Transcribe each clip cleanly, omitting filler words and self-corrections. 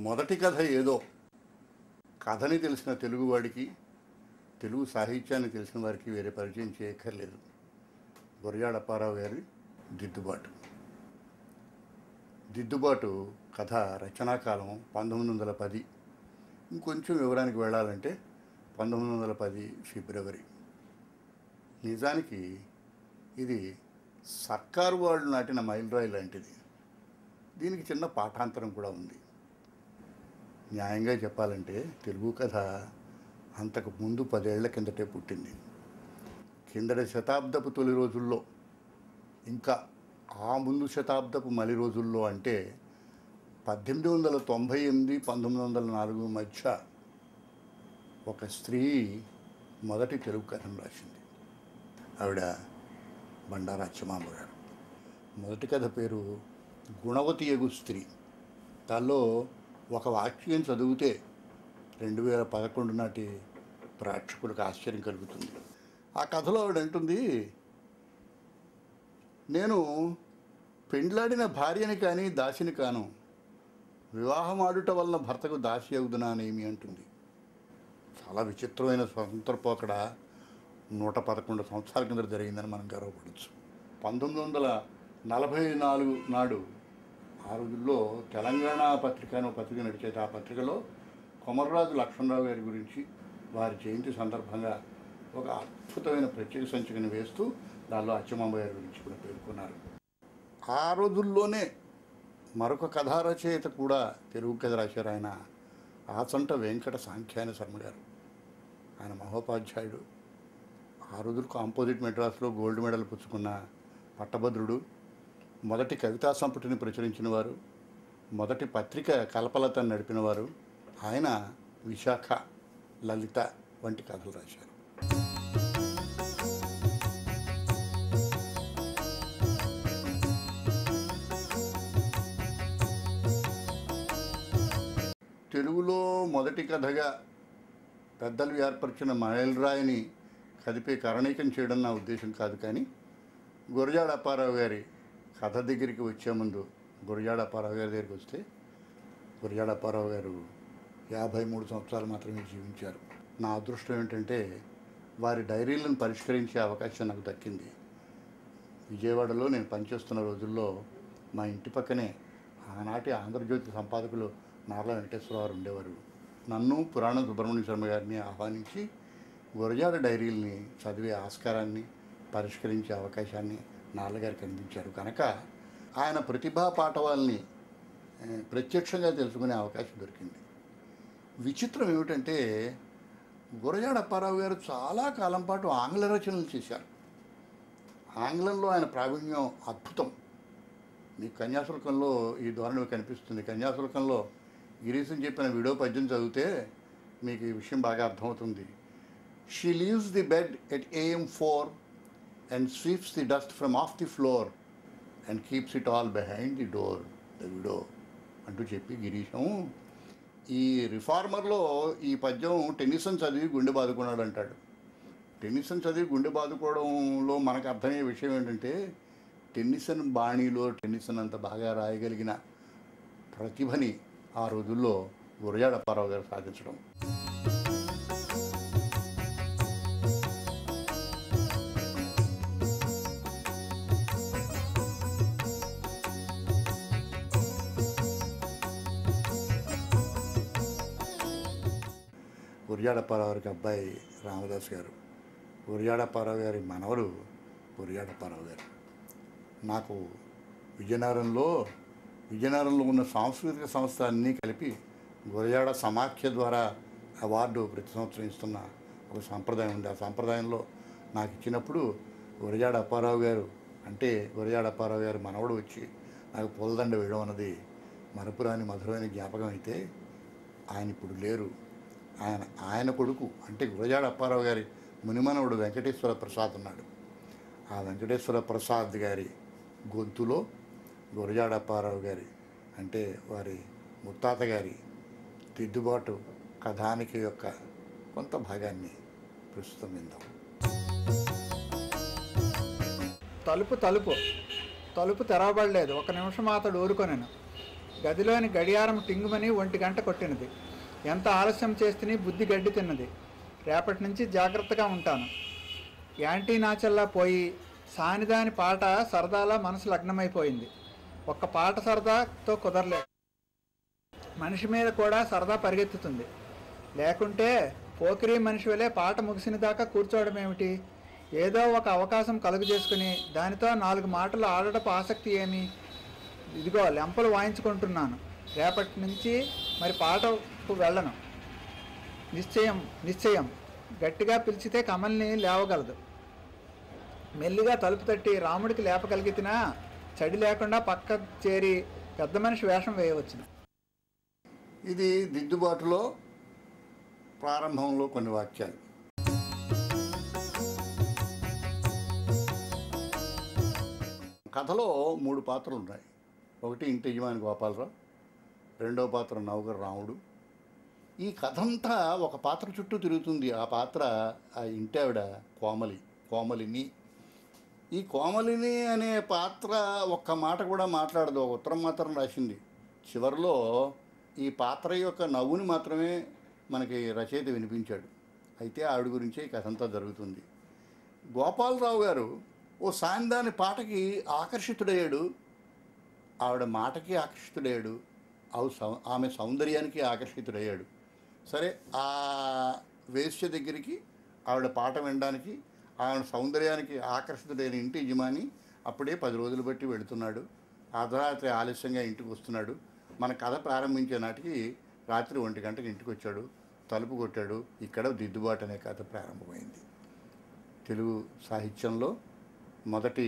మొదటి కథ ఏదో కథని తెలిసిన తెలుగువాడికి, తెలుగు సాహిత్యాన్ని తెలిసిన వారికి వేరే పరిచయం చేయక్కర్లేదు. గురజాడ అప్పారావు గారి దిద్దుబాటు కథ రచనాకాలం 1910. ఇంకొంచెం వివరానికి వెళ్ళాలంటే 1910 ఫిబ్రవరి. నిజానికి ఇది సర్కారు వాళ్ళు నాటిన మైలురాయి లాంటిది. దీనికి చిన్న పాఠాంతరం కూడా ఉంది. న్యాయంగా చెప్పాలంటే తెలుగు కథ అంతకు ముందు 10 ఏళ్ల కిందటే పుట్టింది. కిందటి శతాబ్దపు తొలి రోజుల్లో, ఇంకా ఆ ముందు శతాబ్దపు మలి రోజుల్లో, అంటే 1898 1904 మధ్య ఒక స్త్రీ మొదటి తెలుగు కథను రాసింది. ఆవిడ బండారు అచ్చమాంబ గారు. మొదటి కథ పేరు గుణవతి యగు స్త్రీ. దానిలో ఒక వాక్యం చదివితే 2011 నాటి ప్రేక్షకులకు ఆశ్చర్యం కలుగుతుంది. ఆ కథలో ఆవిడ అంటుంది, నేను పెండ్లాడిన భార్యని కానీ దాసిని కాను, వివాహం ఆడుట వలన భర్తకు దాసి అవుదునానేమి అంటుంది. చాలా విచిత్రమైన స్వతంత్ర పోకడ 111 సంవత్సరాల కింద జరిగిందని మనం గర్వపడవచ్చు. 1944 నాడు, ఆ రోజుల్లో తెలంగాణ పత్రిక అనే పత్రిక నడిచేది. ఆ పత్రికలో కొమర్రాజు లక్ష్మణరావు గారి గురించి, వారి జయంతి సందర్భంగా ఒక అద్భుతమైన ప్రత్యేక సంచికను వేస్తూ దానిలో అచ్చమాంబ గారి గురించి కూడా పేర్కొన్నారు. ఆ రోజుల్లోనే మరొక కథా రచయిత కూడా తెలుగు కథ రాశారు. ఆయన ఆచంట వెంకట సాంఖ్యాన శర్మ గారు. ఆయన మహోపాధ్యాయుడు. ఆ రోజులు కాంపోజిట్ మెడ్రాస్లో గోల్డ్ మెడల్ పుచ్చుకున్న పట్టభద్రుడు. మొదటి కవితా సంపుటిని ప్రచురించిన వారు, మొదటి పత్రిక కల్పలతను నడిపినవారు. ఆయన విశాఖ, లలిత వంటి కథలు రాశారు. తెలుగులో మొదటి కథగా పెద్దలు ఏర్పరిచిన మైలురాయిని కదిపే కరణీకం చేయడం నా ఉద్దేశం కాదు. కానీ గురజాడ అప్పారావు గారి కథ దగ్గరికి వచ్చే ముందు, గురజాడ అప్పారావు గారి దగ్గరికి వస్తే, గురజాడ అప్పారావు గారు 53 సంవత్సరాలు మాత్రమే జీవించారు. నా అదృష్టం ఏంటంటే వారి డైరీలను పరిష్కరించే అవకాశం నాకు దక్కింది. విజయవాడలో నేను పనిచేస్తున్న రోజుల్లో మా ఇంటి పక్కనే ఆనాటి ఆంధ్రజ్యోతి సంపాదకులు నార్ల వెంకటేశ్వరరావు ఉండేవారు. నన్ను పురాణం సుబ్రహ్మణ్య శర్మ గారిని ఆహ్వానించి గురజాడ డైరీల్ని చదివే ఆస్కారాన్ని, పరిష్కరించే అవకాశాన్ని నాన్నగారికి అందించారు. కనుక ఆయన ప్రతిభా పాఠవాల్ని ప్రత్యక్షంగా తెలుసుకునే అవకాశం దొరికింది. విచిత్రం ఏమిటంటే గురజాడ అప్పారావు గారు చాలా కాలం పాటు ఆంగ్ల రచనలు చేశారు. ఆంగ్లంలో ఆయన ప్రావీణ్యం అద్భుతం. మీకు కన్యాశుల్కంలో ఈ ధోరణి కనిపిస్తుంది. కన్యాశుల్కంలో గిరీశం చెప్పిన వీడియో పద్యం చదివితే మీకు ఈ విషయం బాగా అర్థమవుతుంది. She leaves the bed at AM 4 and sweeps the dust from off the floor and keeps it all behind the door, the widow అంటూ చెప్పి గిరీశం ఈ రిఫార్మర్లో ఈ పద్యం టెన్నిసన్ చదివి గుండె బాదుకున్నాడు అంటాడు. టెన్నిసన్ చదివి గుండె బాదుకోవడంలో మనకు అర్థమయ్యే విషయం ఏంటంటే, టెన్నిసన్ బాణీలో టెన్నిసన్ అంత బాగా రాయగలిగిన ప్రతిభని ఆ రోజుల్లో గురజాడ అప్పారావు గారు సాధించడం. గురజాడ అప్పారావు గారికి అబ్బాయి రామదాస్ గారు, గురజాడ అప్పారావు గారి మనవరు గురజాడ అప్పారావు గారు. నాకు విజయనగరంలో ఉన్న సాంస్కృతిక సంస్థ అన్నీ కలిపి గురజాడ సమాఖ్య ద్వారా అవార్డు ప్రతి సంవత్సరం ఇస్తున్న ఒక సాంప్రదాయం ఉంది. ఆ సాంప్రదాయంలో నాకు ఇచ్చినప్పుడు గురజాడ అప్పారావు గారు, అంటే గురజాడ అప్పారావు గారు మనవడు వచ్చి నాకు పూలదండ వేయడం అన్నది మరపురాని మధురమైన జ్ఞాపకం. అయితే ఆయన ఇప్పుడు లేరు. ఆయన కొడుకు, అంటే గురజాడ అప్పారావు గారి మునిమనవుడు వెంకటేశ్వర ప్రసాద్ ఉన్నాడు. ఆ వెంకటేశ్వర ప్రసాద్ గారి గొంతులో గురజాడ అప్పారావు గారి, అంటే వారి ముత్తాత గారి దిద్దుబాటు కథానిక యొక్క కొంత భాగాన్ని ప్రస్తుతం విందాం. తలుపు తెరవబడలేదు. ఒక నిమిషం అతడు ఊరుకొనెను. గదిలోని గడియారం టింగుమని 1 గంట కొట్టినది. ఎంత ఆలస్యం చేస్తేనే బుద్ధి గడ్డి తిన్నది. రేపటి నుంచి జాగ్రత్తగా ఉంటాను. యాంటీ నాచల్లా పోయి సానిదాని పాట సరదాలా మనసు లగ్నమైపోయింది. ఒక్క పాట సరదాతో కుదరలేదు. మనిషి మీద కూడా సరదా పరిగెత్తుతుంది. లేకుంటే పోకిరీ మనిషి వలె పాట ముగిసిన దాకా కూర్చోవడం ఏమిటి? ఏదో ఒక అవకాశం కలుగు చేసుకుని దానితో 4 మాటలు ఆడటపు ఆసక్తి ఏమి? ఇదిగో లెంపలు వాయించుకుంటున్నాను. రేపటి నుంచి మరి పాటకు వెళ్ళను. నిశ్చయం. గట్టిగా పిలిచితే కమల్ని లేవగలదు. మెల్లిగా తలుపు తట్టి రాముడికి లేపగలిగితేనా చడి లేకుండా పక్క చేరి పెద్ద మనిషి వేషం వేయవచ్చును. ఇది దిద్దుబాటులో ప్రారంభంలో కొన్ని వాక్యాలు. కథలో 3 పాత్రలు ఉన్నాయి. ఒకటి ఇంటి యజమాని గోపాలరావు, రెండవ పాత్ర నౌకరు రాముడు. ఈ కథంతా ఒక పాత్ర చుట్టూ తిరుగుతుంది. ఆ పాత్ర ఆ ఇంటి ఆవిడ కోమలిని. ఈ కోమలిని అనే పాత్ర ఒక్క మాట కూడా మాట్లాడదు. ఒక ఉత్తరం మాత్రం రాసింది. చివరిలో ఈ పాత్ర యొక్క నవ్వుని మాత్రమే మనకి రచయిత వినిపించాడు. అయితే ఆవిడ గురించే ఈ కథ అంతా జరుగుతుంది. గోపాలరావు గారు ఓ సాయందాని పాటకి ఆకర్షితుడయ్యాడు, ఆవిడ మాటకి ఆకర్షితుడయ్యాడు, ఆమె సౌందర్యానికి ఆకర్షితుడయ్యాడు. సరే, ఆ వేశ్య దగ్గరికి ఆవిడ పాట వినడానికి, ఆవిడ సౌందర్యానికి ఆకర్షితుడైన ఇంటి యజమాని అప్పుడే 10 రోజులు బట్టి వెళుతున్నాడు. అర్ధరాత్రి ఆలస్యంగా ఇంటికి వస్తున్నాడు. మన కథ ప్రారంభించే నాటికి రాత్రి 1 గంటకి ఇంటికి వచ్చాడు. తలుపు కొట్టాడు. ఇక్కడ దిద్దుబాటు అనే కథ ప్రారంభమైంది. తెలుగు సాహిత్యంలో మొదటి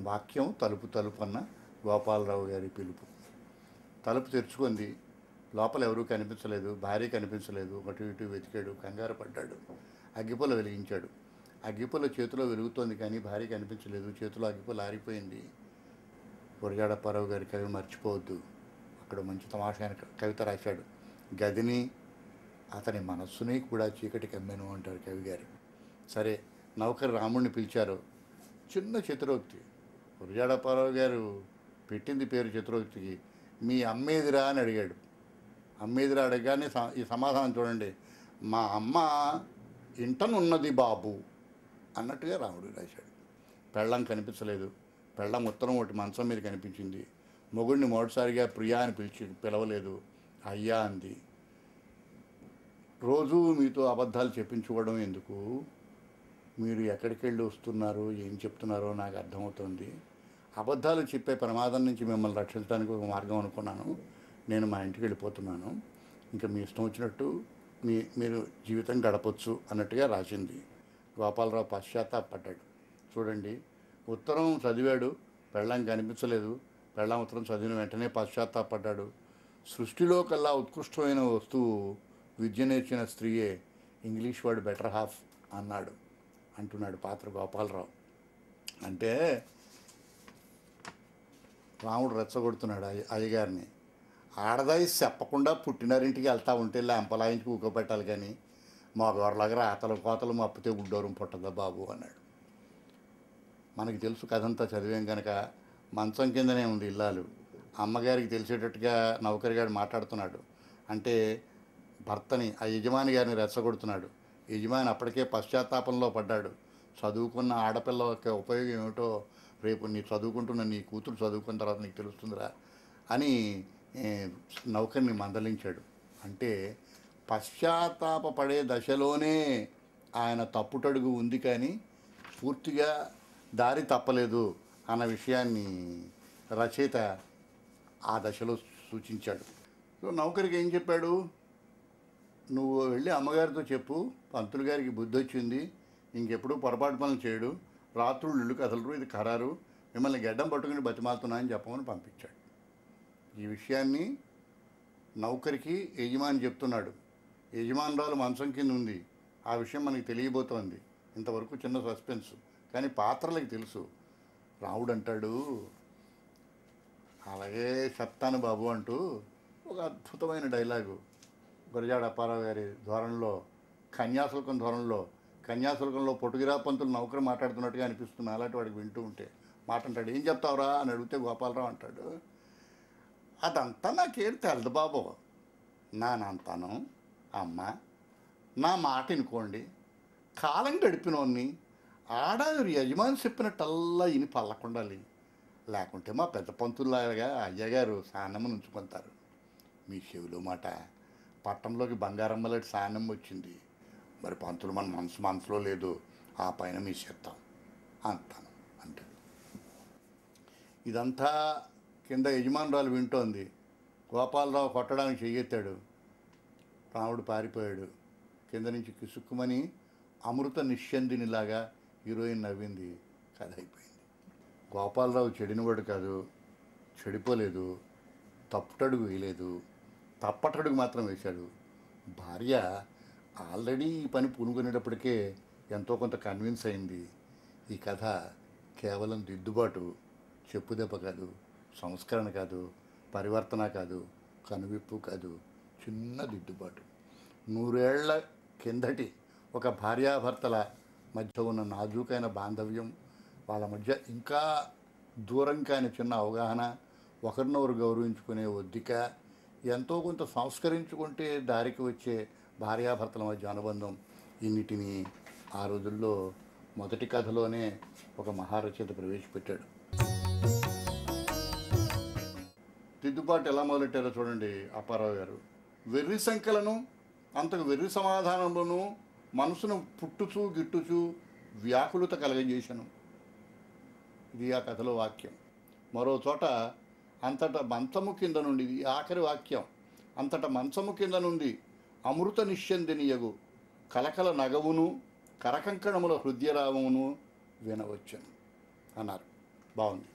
వాక్యం తలుపు అన్న గోపాలరావు గారి పిలుపు. తలుపు తెరుచుకుంది. లోపల ఎవరూ కనిపించలేదు. భార్య కనిపించలేదు. అటు ఇటు వెతికాడు. కంగారు పడ్డాడు. అగ్గిపుల్ల వెలిగించాడు. అగ్గిపుల్ల చేతిలో వెలుగుతోంది కానీ భార్య కనిపించలేదు. చేతిలో అగ్గిపుల్ల ఆరిపోయింది. గురజాడ అప్పారావు గారి కవి మర్చిపోవద్దు. అక్కడ మంచి తమాషైన కవిత రాశాడు. గదిని అతని మనస్సుని కూడా చీకటి కమ్మెను అంటారు కవి గారు. సరే, నౌకరు రాముడిని పిలిచారు. చిన్న చతురోక్తి. గురజాడ అప్పారావు గారు పెట్టింది పేరు చతురోక్తికి. మీ అమ్మేదిరా అని అడిగాడు. అమ్మేదిరా అడగగానే ఈ సమాధానం చూడండి. మా అమ్మ ఇంటనున్నది బాబు అన్నట్టుగా రాముడు రాశాడు. పెళ్ళం కనిపించలేదు. పెళ్ళం ఉత్తరం ఒకటి మంచం మీద కనిపించింది. మొగుడిని మొదటిసారిగా ప్రియా అని పిలవలేదు. అయ్యా అంది. రోజు మీతో అబద్ధాలు చెప్పించుకోవడం ఎందుకు? మీరు ఎక్కడికి వెళ్ళి వస్తున్నారో ఏం చెప్తున్నారో నాకు అర్థమవుతుంది. అబద్ధాలు చెప్పే ప్రమాదం నుంచి మిమ్మల్ని రక్షించడానికి ఒక మార్గం అనుకున్నాను. నేను మా ఇంటికి వెళ్ళిపోతున్నాను. ఇంకా మీ ఇష్టం వచ్చినట్టు మీరు జీవితం గడపచ్చు అన్నట్టుగా రాసింది. గోపాలరావు పశ్చాత్తాపడ్డాడు. చూడండి, ఉత్తరం చదివాడు, పెళ్ళాం కనిపించలేదు. పెళ్ళాం ఉత్తరం చదివిన వెంటనే పశ్చాత్తాపడ్డాడు. సృష్టిలో కల్లా ఉత్కృష్టమైన వస్తువు విద్య నేర్చిన స్త్రీయే, ఇంగ్లీష్ వర్డ్ బెటర్ హాఫ్ అంటున్నాడు పాత్ర గోపాలరావు. అంటే రాముడు రెచ్చగొడుతున్నాడు అయ్యగారిని. ఆడదాయి చెప్పకుండా పుట్టినారింటికి వెళ్తా ఉంటే లెంపలాయించి కూకోబెట్టాలి కానీ మా గొర్రెలాగా రాతలు కోతలు మప్పితే గుడ్డోరం పుట్టదా బాబు అన్నాడు. మనకి తెలుసు కథంతా చదివాం కనుక మంచం కిందనే ఉంది ఇల్లాలు. అమ్మగారికి తెలిసేటట్టుగా నౌకరి గారు మాట్లాడుతున్నాడు. అంటే భర్తని, ఆ యజమాని గారిని రెచ్చగొడుతున్నాడు. యజమాని అప్పటికే పశ్చాత్తాపంలో పడ్డాడు. చదువుకున్న ఆడపిల్ల యొక్క ఉపయోగం ఏమిటో రేపు చదువుకుంటున్న నీ కూతురు చదువుకున్న తర్వాత నీకు తెలుస్తుందిరా అని నౌకర్ని మందలించాడు. అంటే పశ్చాత్తాపడే దశలోనే ఆయన తప్పుటడుగు ఉంది కానీ పూర్తిగా దారి తప్పలేదు అన్న విషయాన్ని రచయిత ఆ దశలో సూచించాడు. సో నౌకరికి ఏం చెప్పాడు? నువ్వు వెళ్ళి అమ్మగారితో చెప్పు, పంతులు గారికి బుద్ధి వచ్చింది, ఇంకెప్పుడు పొరపాటు పనులు చేయడు, రాత్రులు ఇల్లు కదలరు, ఇది ఖరారు, మిమ్మల్ని గడ్డం పట్టుకుని బతిమాలుతున్నా అని చెప్పమని పంపించాడు. ఈ విషయాన్ని నౌకరికి యజమాని చెప్తున్నాడు. యజమానురాలు మంచం కింద ఉంది. ఆ విషయం మనకి తెలియబోతోంది. ఇంతవరకు చిన్న సస్పెన్స్, కానీ పాత్రలకు తెలుసు. రాముడు అంటాడు, అలాగే చెప్తాను బాబు అంటూ ఒక అద్భుతమైన డైలాగు గురజాడ అప్పారావు గారి ధోరణిలో, కన్యాశుల్కంలో పొట్టుగిరా పంతులు నౌకరు మాట్లాడుతున్నట్టుగా అనిపిస్తుంది. అలాంటి వాడికి వింటూ ఉంటే మాట అంటాడు. ఏం చెప్తావురా అని అడిగితే గోపాలరావు అంటాడు, అదంతా నాకేం తెలదు బాబు. నానంతాను అమ్మ, నా మాట వినుకోండి. కాలం గడిపినోన్ని ఆడారు యజమాని చెప్పినట్టల్లా ఇని పల్లకుండాలి. లేకుంటే మా పెద్ద పంతుల్లాగా అయ్యగారు సాన్నమ్మను ఉంచుకుంటారు. మీ చెవిలో మాట పట్టణంలోకి బంగారమ్మలాంటి సాన్నమ్మ వచ్చింది. మరి పంతులు మన మనసులో లేదు, ఆ పైన మీ చెత్తాం అంటాను అంటాడు. ఇదంతా కింద యజమానురాలు వింటోంది. గోపాలరావు కొట్టడానికి చెయ్యెత్తాడు. రాముడు పారిపోయాడు. కింద నుంచి కిసుక్కుమని అమృత నిశ్చందినిలాగా హీరోయిన్ నవ్వింది. కథ అయిపోయింది. గోపాలరావు చెడినవాడు కాదు, చెడిపోలేదు, తప్పుటడుగు వేయలేదు, తప్పటడుగు మాత్రం వేశాడు. భార్య ఆల్రెడీ ఈ పని పూనుకునేటప్పటికే ఎంతో కొంత కన్విన్స్ అయింది. ఈ కథ కేవలం దిద్దుబాటు, చెప్పుదెబ్బ కాదు, సంస్కరణ కాదు, పరివర్తన కాదు, కనువిప్పు కాదు, చిన్న దిద్దుబాటు. 100 ఏళ్ల కిందటి ఒక భార్యాభర్తల మధ్య ఉన్న నాజూకైన బాంధవ్యం, వాళ్ళ మధ్య ఇంకా దూరం కాని చిన్న అవగాహన, ఒకరినొకరు గౌరవించుకునే ఒద్దిక, ఎంతో కొంత సంస్కరించుకుంటే దారికి వచ్చే భార్యాభర్తల మధ్య అనుబంధం, ఇన్నిటినీ ఆ రోజుల్లో మొదటి కథలోనే ఒక మహారచయిత ప్రవేశపెట్టాడు. దిద్దుబాటు ఎలా మొదలెట్టారో చూడండి అప్పారావు గారు. వెర్రి సంఖ్యలను, అంతకు వెర్రి సమాధానంలోనూ మనసును పుట్టుచూ గిట్టుచూ వ్యాకులత కలగజేశాను. ఇది ఆ కథలో వాక్యం. మరో చోట అంతట మంచము కింద నుండి, ఇది ఆఖరి వాక్యం, అంతట మంచము కింద నుండి అమృత నిశ్చందినియగు కలకల నగవును కరకంకణముల హృదయరావమును వినవచ్చును అన్నారు. బాగుంది.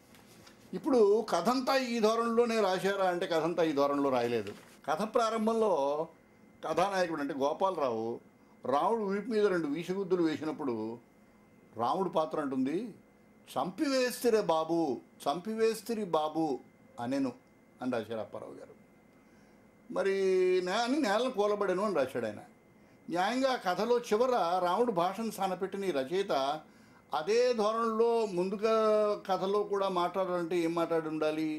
ఇప్పుడు కథంతా ఈ ధోరణిలోనే రాశారా అంటే కథంతా ఈ ధోరణిలో రాయలేదు. కథ ప్రారంభంలో కథానాయకుడు అంటే గోపాలరావు రాముడు వీపు మీద 2 వీషగుద్దులు వేసినప్పుడు రాముడు పాత్ర అంటుంది, చంపివేస్తిరే బాబు, చంపివేస్తిరి బాబు అనెను అని రాశారు అప్పారావు గారు. మరి నేలను కూలబడెను అని రాశాడు ఆయన. న్యాయంగా కథలో చివర రాముడు భాషను సానపెట్టిన ఈ రచయిత అదే ధోరణిలో ముందుగా కథలో కూడా మాట్లాడాలంటే ఏం మాట్లాడి ఉండాలి?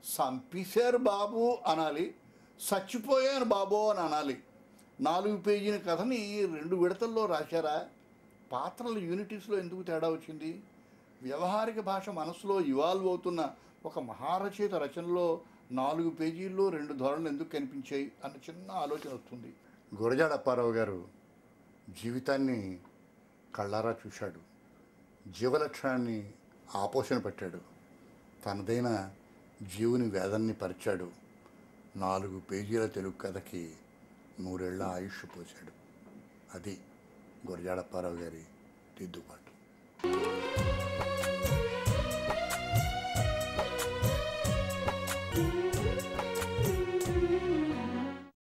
చంపేశారు బాబు అనాలి, చచ్చిపోయాను బాబో అని అనాలి. 4 పేజీల కథని 2 విడతల్లో రాశారా? పాత్రల యూనిటీస్లో ఎందుకు తేడా వచ్చింది? వ్యవహారిక భాష మనసులో ఇవాల్వ్ అవుతున్న ఒక మహారచయిత రచనలో 4 పేజీల్లో 2 ధోరణులు ఎందుకు కనిపించాయి అన్న చిన్న ఆలోచన వస్తుంది. గురజాడ అప్పారావు గారు జీవితాన్ని కళ్ళారా చూశాడు, జీవలక్షణాన్ని ఆపోషణ పెట్టాడు, తనదైన జీవుని వేదన్ని పరిచాడు. 4 పేజీల తెలుగు కథకి 100 ఏళ్ల ఆయుష్ పోశాడు. అది గురజాడ అప్పారావు గారి దిద్దుబాటు.